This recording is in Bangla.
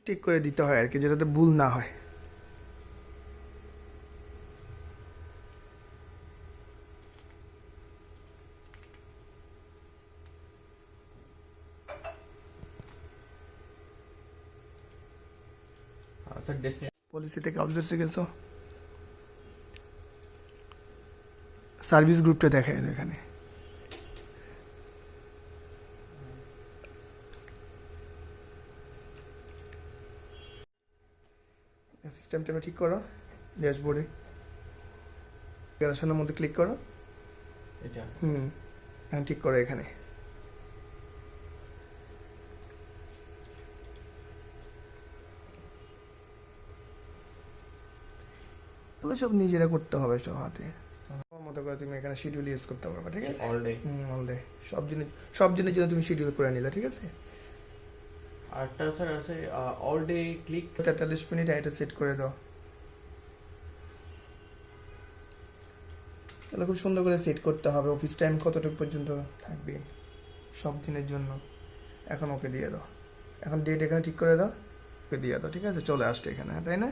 ঠিক করে দিতে হয় আর কি, যেটাতে ভুল না হয়। স্যার ডেস্টিনেশন পলিসি থেকে অবজেক্টসে গেছো, সার্ভিস গ্রুপটা দেখায় এখানে। সিস্টেমটা ঠিক করো, ড্যাশবোর্ডে গ্যালারির মধ্যে ক্লিক করো। এটা এখন ঠিক করো এখানে। এগুলো সব নিজেরা করতে হবে সব হাতে। তোমার মতো করে তুমি এখানে শিডিউল ইউজ করতে পারবে, ঠিক আছে? All day. অল ডে সব দিনের জন্য তুমি শিডিউল করে নিলে, ঠিক আছে? আরটা স্যার আছে অল ডে ক্লিক 43 মিনিট এটা সেট করে দাও। তাহলে খুব সুন্দর করে সেট করতে হবে অফিস টাইম কতটুকু পর্যন্ত থাকবে সব দিনের জন্য। এখন ওকে দিয়ে দাও, এখন ডেট এখানে ঠিক করে দাও, ওকে দিয়ে দাও, ঠিক আছে? চলে আসছে এখানে, তাই না?